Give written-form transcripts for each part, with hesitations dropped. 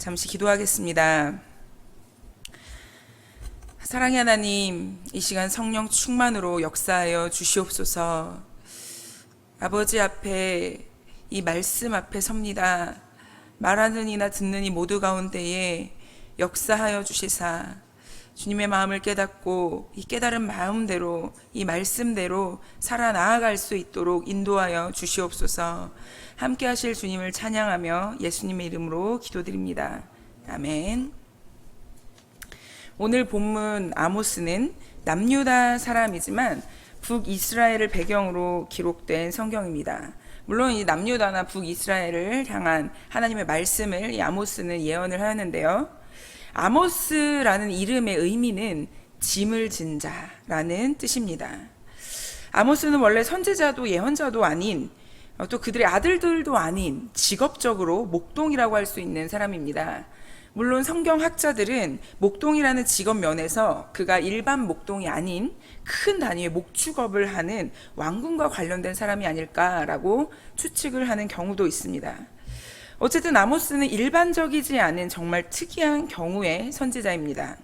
잠시 기도하겠습니다. 사랑의 하나님, 이 시간 성령 충만으로 역사하여 주시옵소서. 아버지 앞에, 이 말씀 앞에 섭니다. 말하는 이나 듣는 이 모두 가운데에 역사하여 주시사 주님의 마음을 깨닫고 이 깨달은 마음대로, 이 말씀대로 살아나아갈 수 있도록 인도하여 주시옵소서. 함께 하실 주님을 찬양하며 예수님의 이름으로 기도드립니다. 아멘. 오늘 본문 아모스는 남유다 사람이지만 북이스라엘을 배경으로 기록된 성경입니다. 물론 이 남유다나 북이스라엘을 향한 하나님의 말씀을 이 아모스는 예언을 하였는데요. 아모스라는 이름의 의미는 짐을 진 자라는 뜻입니다. 아모스는 원래 선지자도 예언자도 아닌, 또 그들의 아들들도 아닌 직업적으로 목동이라고 할 수 있는 사람입니다. 물론 성경학자들은 목동이라는 직업 면에서 그가 일반 목동이 아닌 큰 단위의 목축업을 하는 왕군과 관련된 사람이 아닐까라고 추측을 하는 경우도 있습니다. 어쨌든 아모스는 일반적이지 않은 정말 특이한 경우의 선지자입니다.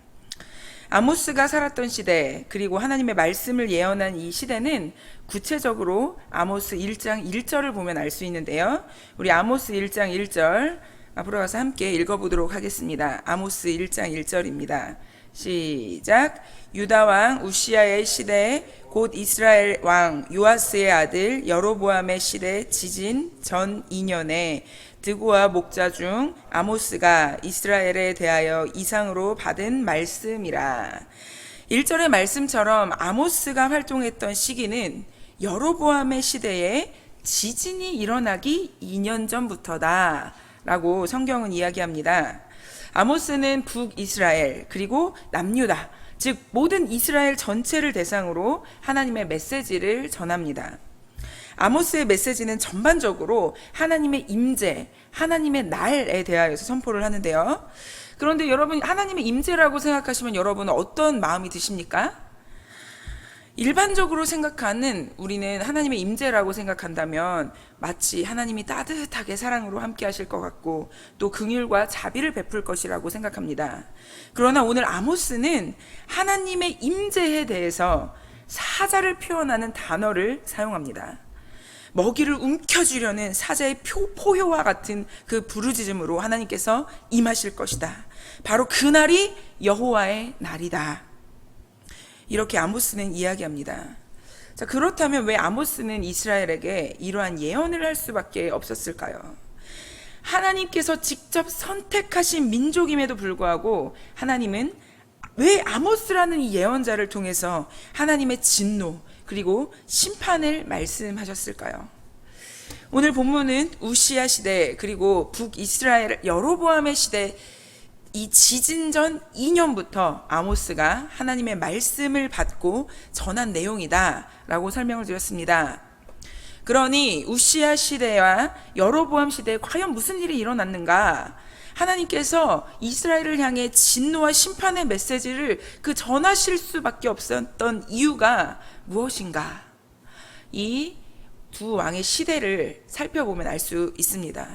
아모스가 살았던 시대, 그리고 하나님의 말씀을 예언한 이 시대는 구체적으로 아모스 1장 1절을 보면 알 수 있는데요. 우리 아모스 1장 1절 앞으로 가서 함께 읽어보도록 하겠습니다. 아모스 1장 1절입니다. 시작. 유다 왕 우시야의 시대, 곧 이스라엘 왕 요아스의 아들 여로보암의 시대 지진 전 2년에 드고와 목자 중 아모스가 이스라엘에 대하여 이상으로 받은 말씀이라. 1절의 말씀처럼 아모스가 활동했던 시기는 여로보암의 시대에 지진이 일어나기 2년 전부터다 라고 성경은 이야기합니다. 아모스는 북이스라엘 그리고 남유다, 즉 모든 이스라엘 전체를 대상으로 하나님의 메시지를 전합니다. 아모스의 메시지는 전반적으로 하나님의 임재, 하나님의 날에 대하여서 선포를 하는데요. 그런데 여러분, 하나님의 임재라고 생각하시면 여러분은 어떤 마음이 드십니까? 일반적으로 생각하는, 우리는 하나님의 임재라고 생각한다면 마치 하나님이 따뜻하게 사랑으로 함께 하실 것 같고 또 긍휼과 자비를 베풀 것이라고 생각합니다. 그러나 오늘 아모스는 하나님의 임재에 대해서 사자를 표현하는 단어를 사용합니다. 먹이를 움켜쥐려는 사자의 포효와 같은 그 부르짖음으로 하나님께서 임하실 것이다. 바로 그날이 여호와의 날이다. 이렇게 아모스는 이야기합니다. 자, 그렇다면 왜 아모스는 이스라엘에게 이러한 예언을 할 수밖에 없었을까요? 하나님께서 직접 선택하신 민족임에도 불구하고 하나님은 왜 아모스라는 이 예언자를 통해서 하나님의 진노 그리고 심판을 말씀하셨을까요? 오늘 본문은 우시야 시대 그리고 북이스라엘 여로보암의 시대, 이 지진 전 2년부터 아모스가 하나님의 말씀을 받고 전한 내용이다 라고 설명을 드렸습니다. 그러니 우시야 시대와 여로보암 시대에 과연 무슨 일이 일어났는가? 하나님께서 이스라엘을 향해 진노와 심판의 메시지를 전하실 수밖에 없었던 이유가 무엇인가? 이 두 왕의 시대를 살펴보면 알 수 있습니다.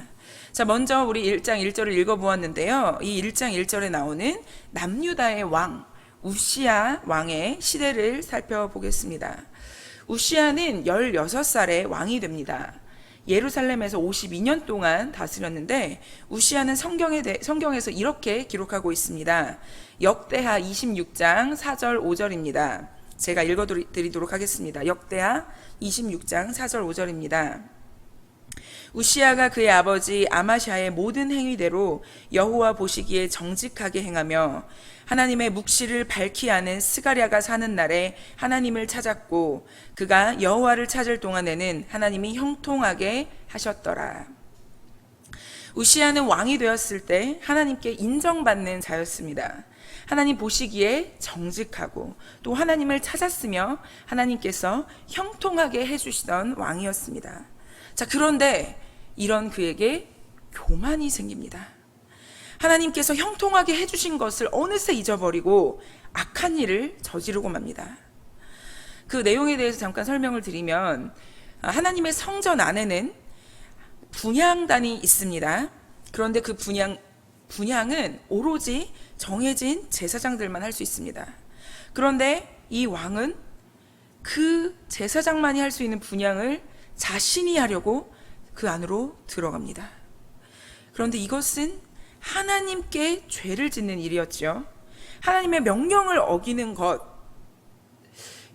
자, 먼저 우리 1장 1절을 읽어보았는데요. 이 1장 1절에 나오는 남유다의 왕 우시야 왕의 시대를 살펴보겠습니다. 우시야는 16살에 왕이 됩니다. 예루살렘에서 52년 동안 다스렸는데 우시야는 성경에서 이렇게 기록하고 있습니다. 역대하 26장 4절 5절입니다. 제가 읽어드리도록 하겠습니다. 역대하 26장 4절 5절입니다. 우시야가 그의 아버지 아마샤의 모든 행위대로 여호와 보시기에 정직하게 행하며 하나님의 묵시를 밝히 아는 스가랴가 사는 날에 하나님을 찾았고 그가 여호와를 찾을 동안에는 하나님이 형통하게 하셨더라. 우시야는 왕이 되었을 때 하나님께 인정받는 자였습니다. 하나님 보시기에 정직하고 또 하나님을 찾았으며 하나님께서 형통하게 해주시던 왕이었습니다. 자, 그런데 이런 그에게 교만이 생깁니다. 하나님께서 형통하게 해주신 것을 어느새 잊어버리고 악한 일을 저지르고 맙니다. 그 내용에 대해서 잠깐 설명을 드리면, 하나님의 성전 안에는 분향단이 있습니다. 그런데 그 분향은 오로지 정해진 제사장들만 할 수 있습니다. 그런데 이 왕은 그 제사장만이 할 수 있는 분향을 자신이 하려고 그 안으로 들어갑니다. 그런데 이것은 하나님께 죄를 짓는 일이었죠. 하나님의 명령을 어기는 것.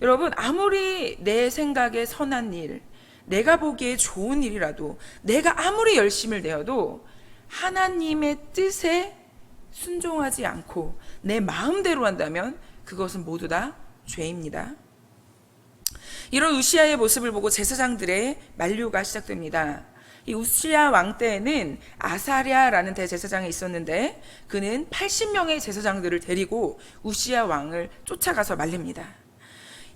여러분, 아무리 내 생각에 선한 일, 내가 보기에 좋은 일이라도, 내가 아무리 열심을 내어도 하나님의 뜻에 순종하지 않고 내 마음대로 한다면 그것은 모두 다 죄입니다. 이런 우시아의 모습을 보고 제사장들의 만류가 시작됩니다. 이 우시아 왕 때에는 아사랴라는 대제사장이 있었는데 그는 80명의 제사장들을 데리고 우시아 왕을 쫓아가서 말립니다.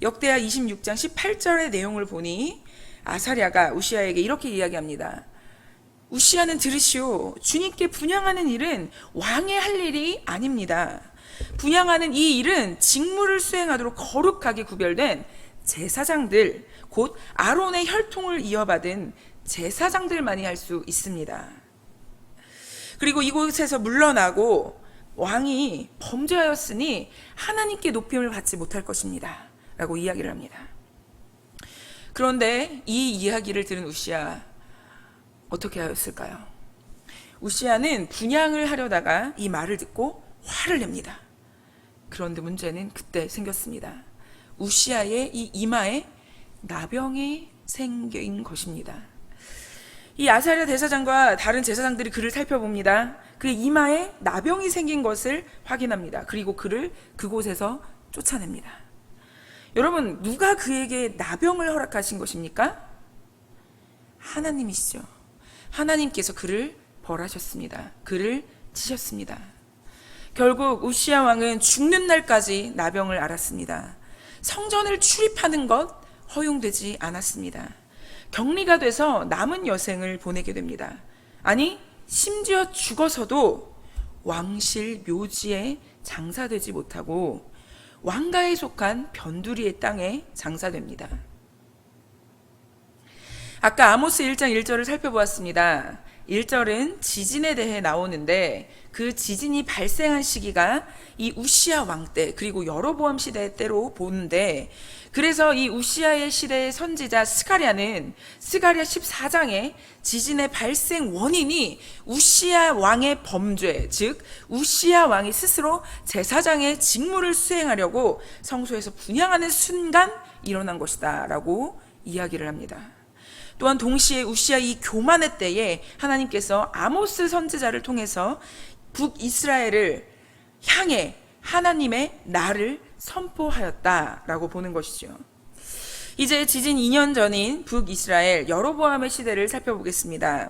역대하 26장 18절의 내용을 보니 아사랴가 우시아에게 이렇게 이야기합니다. 우시아는 들으시오. 주님께 분향하는 일은 왕의 할 일이 아닙니다. 분향하는 이 일은 직무를 수행하도록 거룩하게 구별된 제사장들, 곧 아론의 혈통을 이어받은 제사장들만이 할 수 있습니다. 그리고 이곳에서 물러나고 왕이 범죄하였으니 하나님께 높임을 받지 못할 것입니다 라고 이야기를 합니다. 그런데 이 이야기를 들은 우시아 어떻게 하였을까요? 우시아는 분향을 하려다가 이 말을 듣고 화를 냅니다. 그런데 문제는 그때 생겼습니다. 우시아의 이 이마에 나병이 생긴 것입니다. 이 아사랴 대사장과 다른 제사장들이 그를 살펴봅니다. 그의 이마에 나병이 생긴 것을 확인합니다. 그리고 그를 그곳에서 쫓아냅니다. 여러분, 누가 그에게 나병을 허락하신 것입니까? 하나님이시죠. 하나님께서 그를 벌하셨습니다. 그를 치셨습니다. 결국 우시아 왕은 죽는 날까지 나병을 앓았습니다. 성전을 출입하는 것 허용되지 않았습니다. 격리가 돼서 남은 여생을 보내게 됩니다. 아니, 심지어 죽어서도 왕실 묘지에 장사되지 못하고 왕가에 속한 변두리의 땅에 장사됩니다. 아까 아모스 1장 1절을 살펴보았습니다. 1절은 지진에 대해 나오는데 그 지진이 발생한 시기가 이 우시아 왕 때 그리고 여로보암 시대 때로 보는데, 그래서 이 우시아의 시대의 선지자 스가랴는 스가랴 14장에 지진의 발생 원인이 우시아 왕의 범죄, 즉 우시아 왕이 스스로 제사장의 직무를 수행하려고 성소에서 분향하는 순간 일어난 것이다 라고 이야기를 합니다. 또한 동시에 우시아 이 교만의 때에 하나님께서 아모스 선지자를 통해서 북이스라엘을 향해 하나님의 날을 선포하였다라고 보는 것이죠. 이제 지진 2년 전인 북이스라엘 여로보암의 시대를 살펴보겠습니다.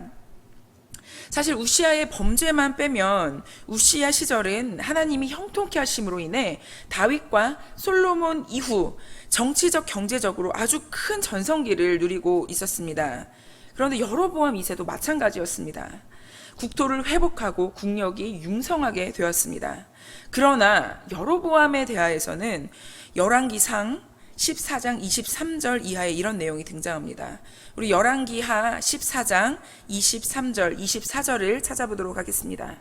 사실 우시아의 범죄만 빼면 우시아 시절은 하나님이 형통케 하심으로 인해 다윗과 솔로몬 이후 정치적 경제적으로 아주 큰 전성기를 누리고 있었습니다. 그런데 여로보암 2세도 마찬가지였습니다. 국토를 회복하고 국력이 융성하게 되었습니다. 그러나 여로보암에 대하여서는 열왕기상 14장 23절 이하에 이런 내용이 등장합니다. 우리 열왕기하 14장 23절 24절을 찾아보도록 하겠습니다.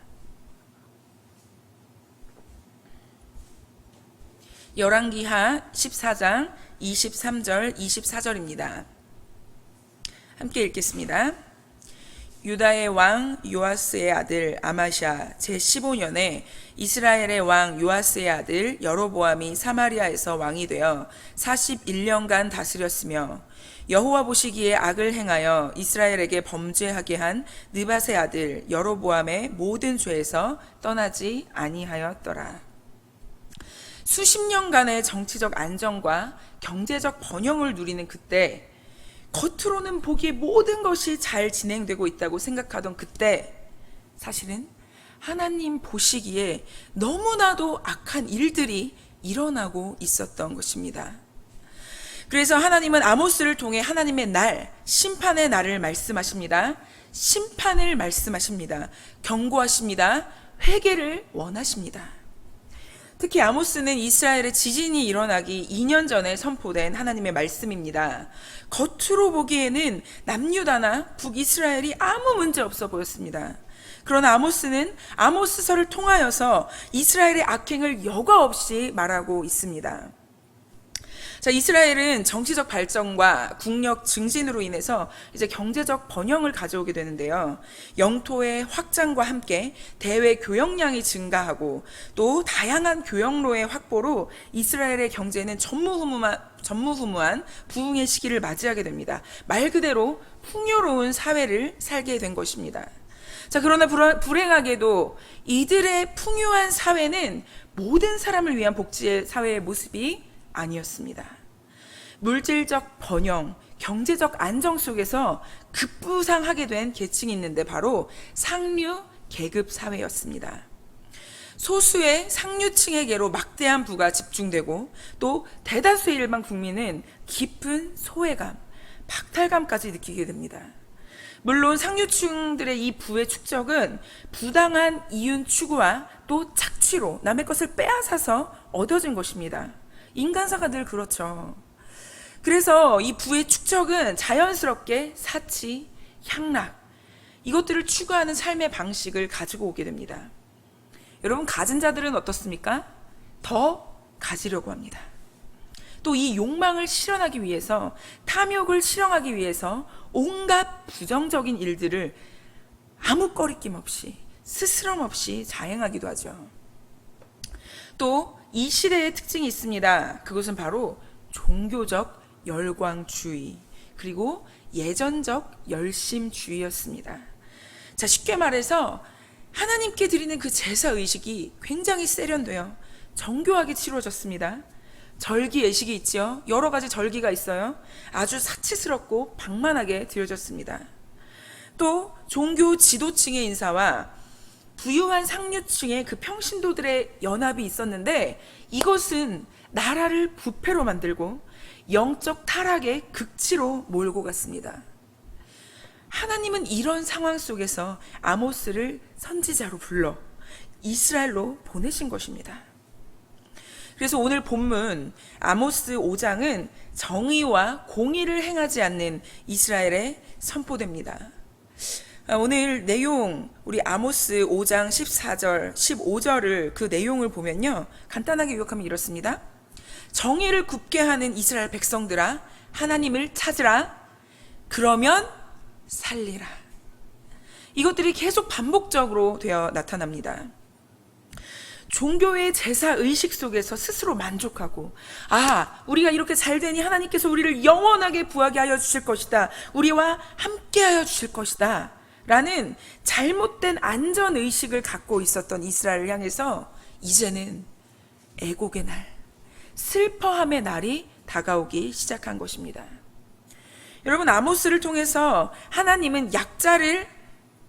열왕기하 14장 23절 24절입니다. 함께 읽겠습니다. 유다의 왕 요아스의 아들 아마샤 제15년에 이스라엘의 왕 요아스의 아들 여로보암이 사마리아에서 왕이 되어 41년간 다스렸으며 여호와 보시기에 악을 행하여 이스라엘에게 범죄하게 한 느밧의 아들 여로보암의 모든 죄에서 떠나지 아니하였더라. 수십 년간의 정치적 안정과 경제적 번영을 누리는 그때, 겉으로는 보기에 모든 것이 잘 진행되고 있다고 생각하던 그때, 사실은 하나님 보시기에 너무나도 악한 일들이 일어나고 있었던 것입니다. 그래서 하나님은 아모스를 통해 하나님의 날, 심판의 날을 말씀하십니다. 심판을 말씀하십니다. 경고하십니다. 회개를 원하십니다. 특히 아모스는 이스라엘의 지진이 일어나기 2년 전에 선포된 하나님의 말씀입니다. 겉으로 보기에는 남유다나 북이스라엘이 아무 문제 없어 보였습니다. 그러나 아모스는 아모스서를 통하여서 이스라엘의 악행을 여과 없이 말하고 있습니다. 자, 이스라엘은 정치적 발전과 국력 증진으로 인해서 이제 경제적 번영을 가져오게 되는데요. 영토의 확장과 함께 대외 교역량이 증가하고 또 다양한 교역로의 확보로 이스라엘의 경제는 전무후무한 부흥의 시기를 맞이하게 됩니다. 말 그대로 풍요로운 사회를 살게 된 것입니다. 자, 그러나 불행하게도 이들의 풍요한 사회는 모든 사람을 위한 복지의 사회의 모습이 아니었습니다. 물질적 번영, 경제적 안정 속에서 급부상하게 된 계층이 있는데 바로 상류 계급 사회였습니다. 소수의 상류층에게로 막대한 부가 집중되고 또 대다수의 일반 국민은 깊은 소외감, 박탈감까지 느끼게 됩니다. 물론 상류층들의 이 부의 축적은 부당한 이윤 추구와 또 착취로 남의 것을 빼앗아서 얻어진 것입니다. 인간사가 늘 그렇죠. 그래서 이 부의 축적은 자연스럽게 사치, 향락, 이것들을 추구하는 삶의 방식을 가지고 오게 됩니다. 여러분, 가진 자들은 어떻습니까? 더 가지려고 합니다. 또 이 욕망을 실현하기 위해서, 탐욕을 실현하기 위해서 온갖 부정적인 일들을 아무 꺼리낌 없이, 스스럼 없이 자행하기도 하죠. 또 이 시대의 특징이 있습니다. 그것은 바로 종교적 열광주의, 그리고 예전적 열심주의였습니다. 자, 쉽게 말해서 하나님께 드리는 그 제사의식이 굉장히 세련되어 정교하게 치루어졌습니다. 절기 예식이 있죠. 여러 가지 절기가 있어요. 아주 사치스럽고 방만하게 드려졌습니다. 또 종교 지도층의 인사와 부유한 상류층의 그 평신도들의 연합이 있었는데 이것은 나라를 부패로 만들고 영적 타락의 극치로 몰고 갔습니다. 하나님은 이런 상황 속에서 아모스를 선지자로 불러 이스라엘로 보내신 것입니다. 그래서 오늘 본문 아모스 5장은 정의와 공의를 행하지 않는 이스라엘에 선포됩니다. 오늘 내용, 우리 아모스 5장 14절, 15절을 그 내용을 보면요, 간단하게 요약하면 이렇습니다. 정의를 굽게 하는 이스라엘 백성들아, 하나님을 찾으라. 그러면 살리라. 이것들이 계속 반복적으로 되어 나타납니다. 종교의 제사 의식 속에서 스스로 만족하고, 우리가 이렇게 잘 되니 하나님께서 우리를 영원하게 부하게 하여 주실 것이다, 우리와 함께 하여 주실 것이다 라는 잘못된 안전 의식을 갖고 있었던 이스라엘을 향해서 이제는 애곡의 날, 슬퍼함의 날이 다가오기 시작한 것입니다. 여러분, 아모스를 통해서 하나님은 약자를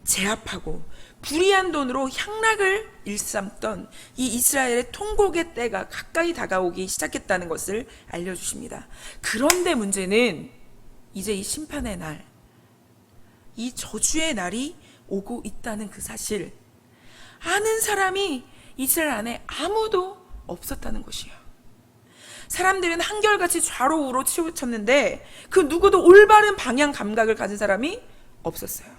제압하고 불의한 돈으로 향락을 일삼던 이 이스라엘의 통곡의 때가 가까이 다가오기 시작했다는 것을 알려주십니다. 그런데 문제는 이제 이 심판의 날, 이 저주의 날이 오고 있다는 그 사실, 아는 사람이 이스라엘 안에 아무도 없었다는 것이에요. 사람들은 한결같이 좌로 우로 치우쳤는데 그 누구도 올바른 방향 감각을 가진 사람이 없었어요.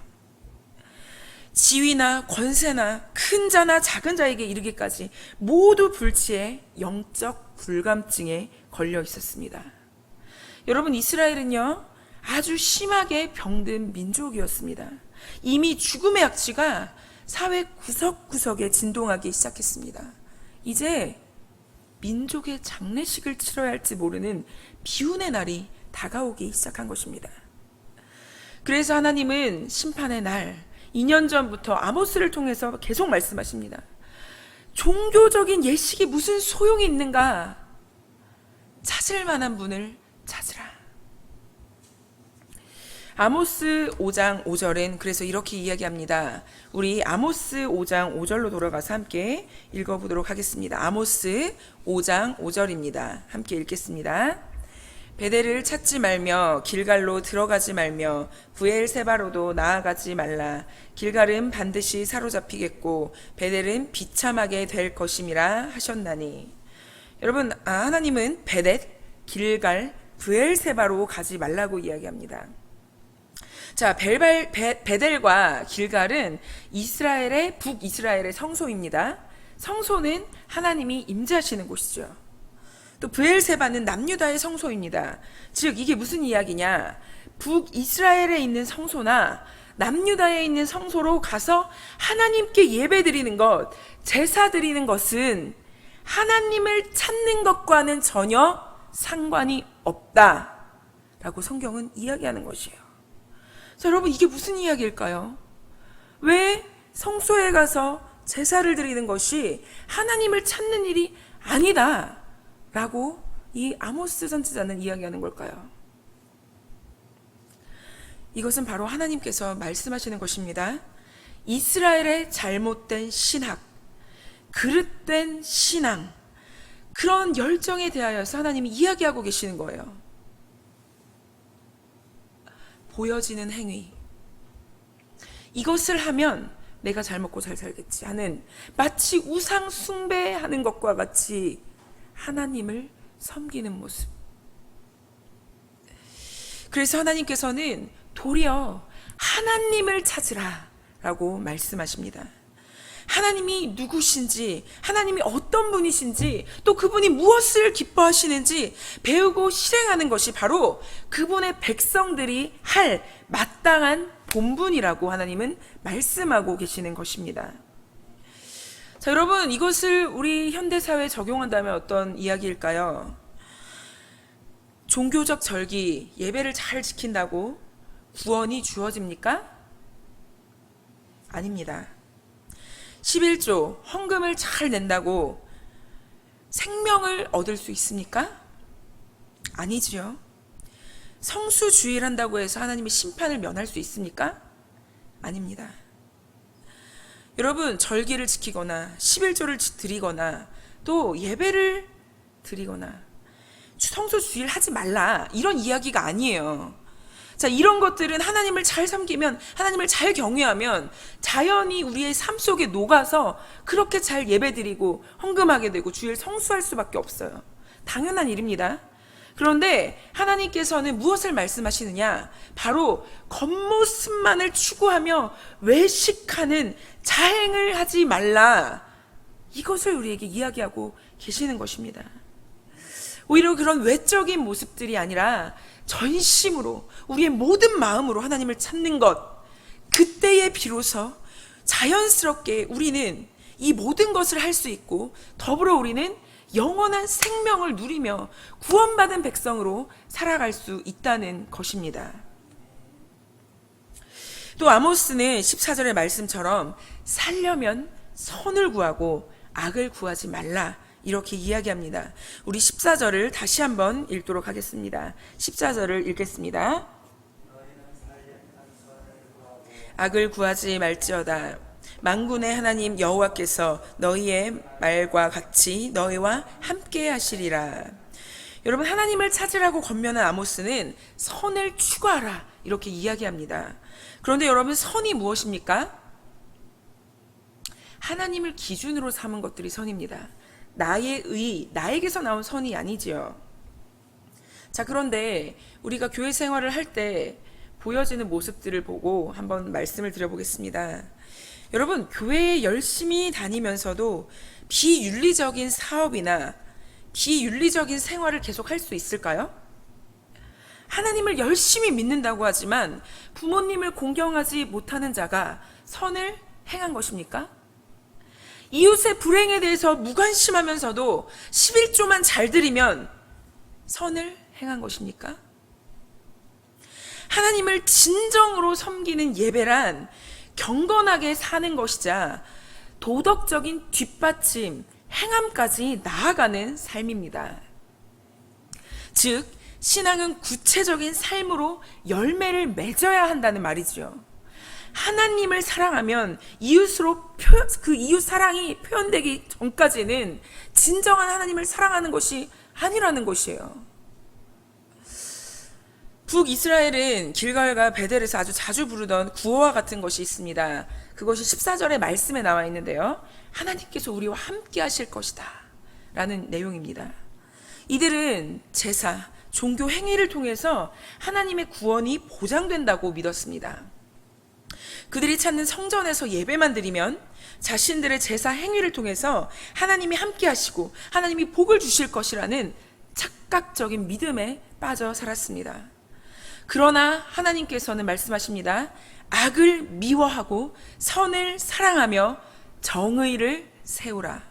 지위나 권세나 큰 자나 작은 자에게 이르기까지 모두 불치의 영적 불감증에 걸려 있었습니다. 여러분, 이스라엘은요 아주 심하게 병든 민족이었습니다. 이미 죽음의 악취가 사회 구석구석에 진동하기 시작했습니다. 이제 민족의 장례식을 치러야 할지 모르는 비운의 날이 다가오기 시작한 것입니다. 그래서 하나님은 심판의 날, 2년 전부터 아모스를 통해서 계속 말씀하십니다. 종교적인 예식이 무슨 소용이 있는가? 찾을 만한 분을 찾으라. 아모스 5장 5절은 그래서 이렇게 이야기합니다. 우리 아모스 5장 5절로 돌아가서 함께 읽어보도록 하겠습니다. 아모스 5장 5절입니다. 함께 읽겠습니다. 베델을 찾지 말며 길갈로 들어가지 말며 브엘세바로도 나아가지 말라. 길갈은 반드시 사로잡히겠고 베델은 비참하게 될 것임이라 하셨나니. 여러분, 하나님은 베델, 길갈, 브엘세바로 가지 말라고 이야기합니다. 자, 베델과 길갈은 이스라엘의 북이스라엘의 성소입니다. 성소는 하나님이 임재하시는 곳이죠. 또 브엘세바는 남유다의 성소입니다. 즉 이게 무슨 이야기냐? 북이스라엘에 있는 성소나 남유다에 있는 성소로 가서 하나님께 예배드리는 것, 제사 드리는 것은 하나님을 찾는 것과는 전혀 상관이 없다라고 성경은 이야기하는 것이에요. 자, 여러분, 이게 무슨 이야기일까요? 왜 성소에 가서 제사를 드리는 것이 하나님을 찾는 일이 아니다 라고 이 아모스 선지자는 이야기하는 걸까요? 이것은 바로 하나님께서 말씀하시는 것입니다. 이스라엘의 잘못된 신학, 그릇된 신앙, 그런 열정에 대하여서 하나님이 이야기하고 계시는 거예요. 보여지는 행위, 이것을 하면 내가 잘 먹고 잘 살겠지 하는, 마치 우상 숭배하는 것과 같이 하나님을 섬기는 모습. 그래서 하나님께서는 도리어 하나님을 찾으라 라고 말씀하십니다. 하나님이 누구신지, 하나님이 어떤 분이신지, 또 그분이 무엇을 기뻐하시는지 배우고 실행하는 것이 바로 그분의 백성들이 할 마땅한 본분이라고 하나님은 말씀하고 계시는 것입니다. 자, 여러분, 이것을 우리 현대사회에 적용한다면 어떤 이야기일까요? 종교적 절기, 예배를 잘 지킨다고 구원이 주어집니까? 아닙니다. 11조, 헌금을 잘 낸다고 생명을 얻을 수 있습니까? 아니지요. 성수주의를 한다고 해서 하나님의 심판을 면할 수 있습니까? 아닙니다. 여러분, 절기를 지키거나 11조를 드리거나 또 예배를 드리거나 성수주의를 하지 말라, 이런 이야기가 아니에요. 자, 이런 것들은 하나님을 잘 섬기면, 하나님을 잘 경외하면 자연히 우리의 삶 속에 녹아서 그렇게 잘 예배드리고 헌금하게 되고 주일 성수할 수밖에 없어요. 당연한 일입니다. 그런데 하나님께서는 무엇을 말씀하시느냐? 바로 겉모습만을 추구하며 외식하는 자행을 하지 말라, 이것을 우리에게 이야기하고 계시는 것입니다. 오히려 그런 외적인 모습들이 아니라 전심으로, 우리의 모든 마음으로 하나님을 찾는 것, 그때에 비로소 자연스럽게 우리는 이 모든 것을 할 수 있고, 더불어 우리는 영원한 생명을 누리며 구원받은 백성으로 살아갈 수 있다는 것입니다. 또 아모스는 14절의 말씀처럼 살려면 선을 구하고 악을 구하지 말라, 이렇게 이야기합니다. 우리 14절을 다시 한번 읽도록 하겠습니다. 14절을 읽겠습니다. 악을 구하지 말지어다. 만군의 하나님 여호와께서 너희의 말과 같이 너희와 함께 하시리라. 여러분, 하나님을 찾으라고 권면한 아모스는 선을 추구하라, 이렇게 이야기합니다. 그런데 여러분, 선이 무엇입니까? 하나님을 기준으로 삼은 것들이 선입니다. 나의 의, 나에게서 나온 선이 아니지요. 자, 그런데 우리가 교회 생활을 할 때 보여지는 모습들을 보고 한번 말씀을 드려보겠습니다. 여러분, 교회에 열심히 다니면서도 비윤리적인 사업이나 비윤리적인 생활을 계속 할 수 있을까요? 하나님을 열심히 믿는다고 하지만 부모님을 공경하지 못하는 자가 선을 행한 것입니까? 이웃의 불행에 대해서 무관심하면서도 11조만 잘 드리면 선을 행한 것입니까? 하나님을 진정으로 섬기는 예배란 경건하게 사는 것이자 도덕적인 뒷받침, 행함까지 나아가는 삶입니다. 즉, 신앙은 구체적인 삶으로 열매를 맺어야 한다는 말이죠. 하나님을 사랑하면 이웃으로 그 이웃 사랑이 표현되기 전까지는 진정한 하나님을 사랑하는 것이 아니라는 것이에요. 북이스라엘은 길갈과 베델에서 아주 자주 부르던 구호와 같은 것이 있습니다. 그것이 14절의 말씀에 나와 있는데요. 하나님께서 우리와 함께 하실 것이다 라는 내용입니다. 이들은 제사, 종교 행위를 통해서 하나님의 구원이 보장된다고 믿었습니다. 그들이 찾는 성전에서 예배만 드리면 자신들의 제사 행위를 통해서 하나님이 함께 하시고 하나님이 복을 주실 것이라는 착각적인 믿음에 빠져 살았습니다. 그러나 하나님께서는 말씀하십니다. 악을 미워하고 선을 사랑하며 정의를 세우라.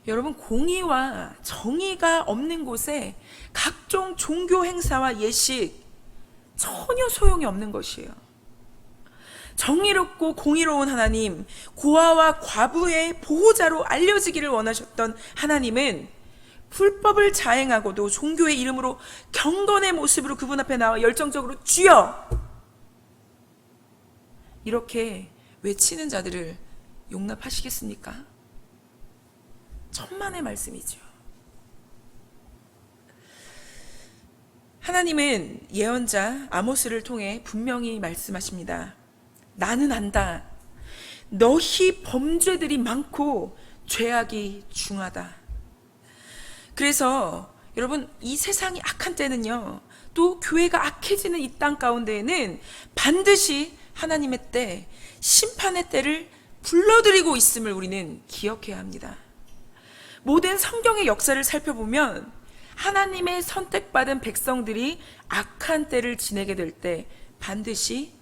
여러분, 공의와 정의가 없는 곳에 각종 종교 행사와 예식 전혀 소용이 없는 것이에요. 정의롭고 공의로운 하나님, 고아와 과부의 보호자로 알려지기를 원하셨던 하나님은 불법을 자행하고도 종교의 이름으로 경건의 모습으로 그분 앞에 나와 열정적으로 주여! 이렇게 외치는 자들을 용납하시겠습니까? 천만의 말씀이죠. 하나님은 예언자 아모스를 통해 분명히 말씀하십니다. 나는 안다. 너희 범죄들이 많고 죄악이 중하다. 그래서 여러분, 이 세상이 악한 때는요, 또 교회가 악해지는 이 땅 가운데에는 반드시 하나님의 때, 심판의 때를 불러들이고 있음을 우리는 기억해야 합니다. 모든 성경의 역사를 살펴보면 하나님의 선택받은 백성들이 악한 때를 지내게 될 때 반드시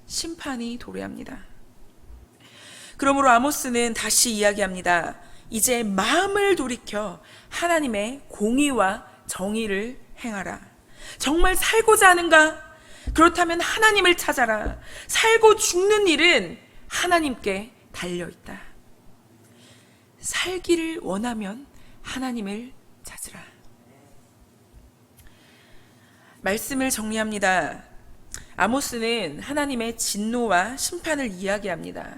심판이 도래합니다. 그러므로 아모스는 다시 이야기합니다. 이제 마음을 돌이켜 하나님의 공의와 정의를 행하라. 정말 살고자 하는가? 그렇다면 하나님을 찾아라. 살고 죽는 일은 하나님께 달려있다. 살기를 원하면 하나님을 찾으라. 말씀을 정리합니다. 아모스는 하나님의 진노와 심판을 이야기합니다.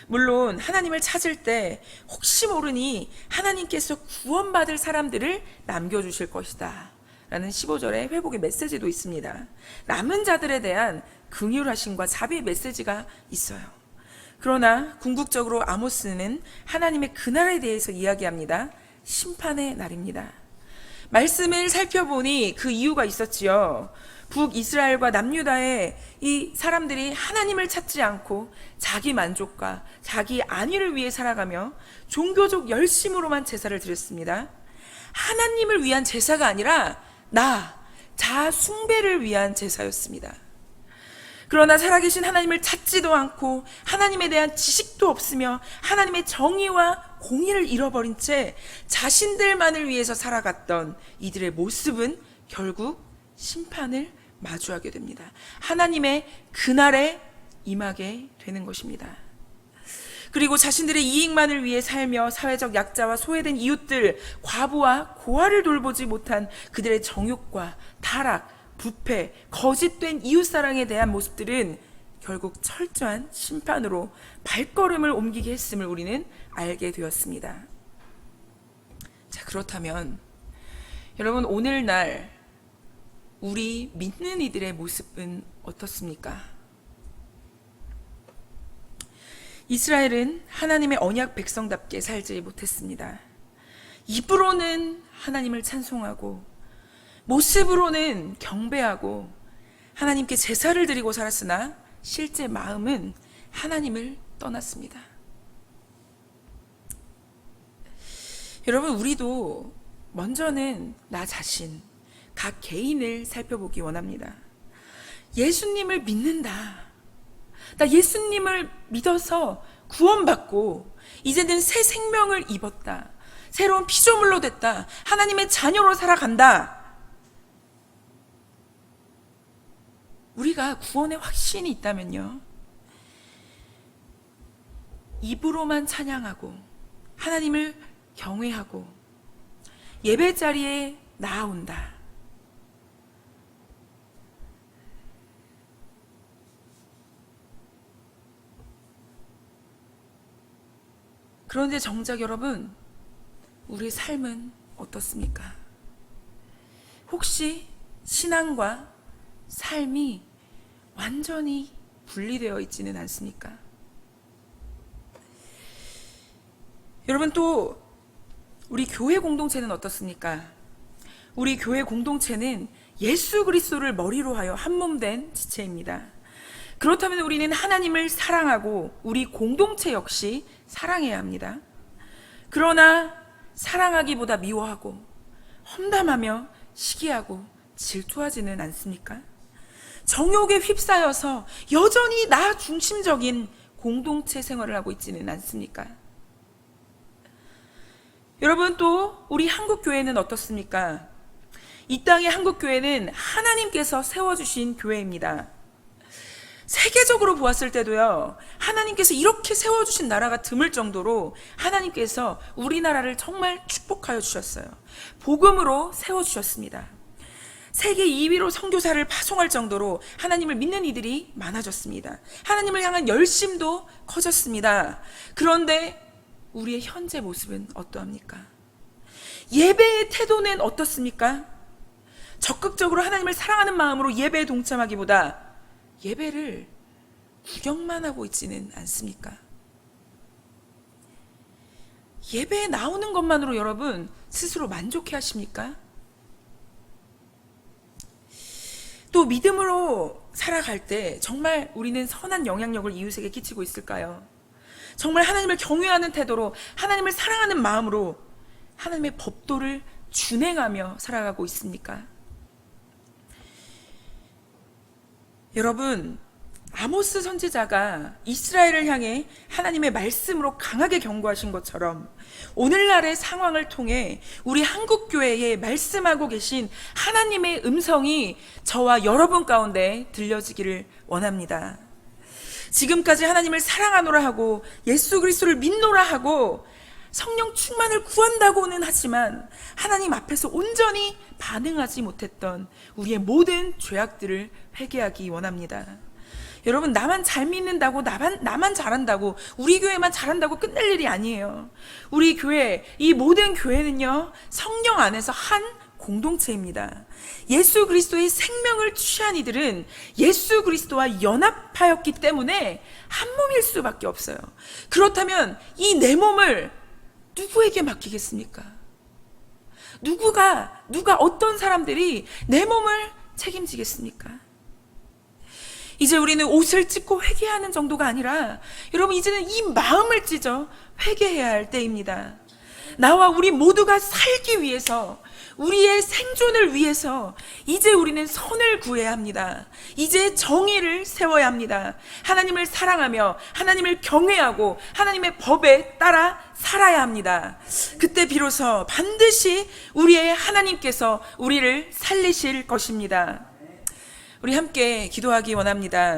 물론 하나님을 찾을 때 혹시 모르니 하나님께서 구원받을 사람들을 남겨주실 것이다 라는 15절의 회복의 메시지도 있습니다. 남은 자들에 대한 긍휼하심과 자비의 메시지가 있어요. 그러나 궁극적으로 아모스는 하나님의 그날에 대해서 이야기합니다. 심판의 날입니다. 말씀을 살펴보니 그 이유가 있었지요. 북이스라엘과 남유다의 이 사람들이 하나님을 찾지 않고 자기 만족과 자기 안위를 위해 살아가며 종교적 열심으로만 제사를 드렸습니다. 하나님을 위한 제사가 아니라 자아 숭배를 위한 제사였습니다. 그러나 살아계신 하나님을 찾지도 않고 하나님에 대한 지식도 없으며 하나님의 정의와 공의를 잃어버린 채 자신들만을 위해서 살아갔던 이들의 모습은 결국 심판을 마주하게 됩니다. 하나님의 그날에 임하게 되는 것입니다. 그리고 자신들의 이익만을 위해 살며 사회적 약자와 소외된 이웃들, 과부와 고아를 돌보지 못한 그들의 정욕과 타락, 부패, 거짓된 이웃사랑에 대한 모습들은 결국 철저한 심판으로 발걸음을 옮기게 했음을 우리는 알게 되었습니다. 자, 그렇다면 여러분, 오늘날 우리 믿는 이들의 모습은 어떻습니까? 이스라엘은 하나님의 언약 백성답게 살지 못했습니다. 입으로는 하나님을 찬송하고 모습으로는 경배하고 하나님께 제사를 드리고 살았으나 실제 마음은 하나님을 떠났습니다. 여러분, 우리도 먼저는 나 자신, 각 개인을 살펴보기 원합니다. 예수님을 믿는다. 나 예수님을 믿어서 구원받고 이제는 새 생명을 입었다. 새로운 피조물로 됐다. 하나님의 자녀로 살아간다. 우리가 구원의 확신이 있다면요, 입으로만 찬양하고 하나님을 경외하고 예배 자리에 나아온다. 그런데 정작 여러분, 우리 삶은 어떻습니까? 혹시 신앙과 삶이 완전히 분리되어 있지는 않습니까? 여러분, 또 우리 교회 공동체는 어떻습니까? 우리 교회 공동체는 예수 그리스도를 머리로 하여 한 몸 된 지체입니다. 그렇다면 우리는 하나님을 사랑하고 우리 공동체 역시 사랑해야 합니다. 그러나 사랑하기보다 미워하고 험담하며 시기하고 질투하지는 않습니까? 정욕에 휩싸여서 여전히 나 중심적인 공동체 생활을 하고 있지는 않습니까? 여러분, 또 우리 한국교회는 어떻습니까? 이 땅의 한국교회는 하나님께서 세워주신 교회입니다. 세계적으로 보았을 때도요, 하나님께서 이렇게 세워주신 나라가 드물 정도로 하나님께서 우리나라를 정말 축복하여 주셨어요. 복음으로 세워주셨습니다. 세계 2위로 선교사를 파송할 정도로 하나님을 믿는 이들이 많아졌습니다. 하나님을 향한 열심도 커졌습니다. 그런데 우리의 현재 모습은 어떠합니까? 예배의 태도는 어떻습니까? 적극적으로 하나님을 사랑하는 마음으로 예배에 동참하기보다 예배를 구경만 하고 있지는 않습니까? 예배에 나오는 것만으로 여러분 스스로 만족해 하십니까? 또 믿음으로 살아갈 때 정말 우리는 선한 영향력을 이웃에게 끼치고 있을까요? 정말 하나님을 경외하는 태도로 하나님을 사랑하는 마음으로 하나님의 법도를 준행하며 살아가고 있습니까? 여러분, 아모스 선지자가 이스라엘을 향해 하나님의 말씀으로 강하게 경고하신 것처럼 오늘날의 상황을 통해 우리 한국교회에 말씀하고 계신 하나님의 음성이 저와 여러분 가운데 들려지기를 원합니다. 지금까지 하나님을 사랑하노라 하고 예수 그리스도를 믿노라 하고 성령 충만을 구한다고는 하지만 하나님 앞에서 온전히 반응하지 못했던 우리의 모든 죄악들을 회개하기 원합니다. 여러분, 나만 잘 믿는다고 나만 잘한다고 우리 교회만 잘한다고 끝낼 일이 아니에요. 우리 교회, 이 모든 교회는요, 성령 안에서 한 공동체입니다. 예수 그리스도의 생명을 취한 이들은 예수 그리스도와 연합하였기 때문에 한 몸일 수밖에 없어요. 그렇다면 이 내 몸을 누구에게 맡기겠습니까? 누가 어떤 사람들이 내 몸을 책임지겠습니까? 이제 우리는 옷을 찢고 회개하는 정도가 아니라 여러분, 이제는 이 마음을 찢어 회개해야 할 때입니다. 나와 우리 모두가 살기 위해서, 우리의 생존을 위해서 이제 우리는 선을 구해야 합니다. 이제 정의를 세워야 합니다. 하나님을 사랑하며 하나님을 경외하고 하나님의 법에 따라 살아야 합니다. 그때 비로소 반드시 우리의 하나님께서 우리를 살리실 것입니다. 우리 함께 기도하기 원합니다.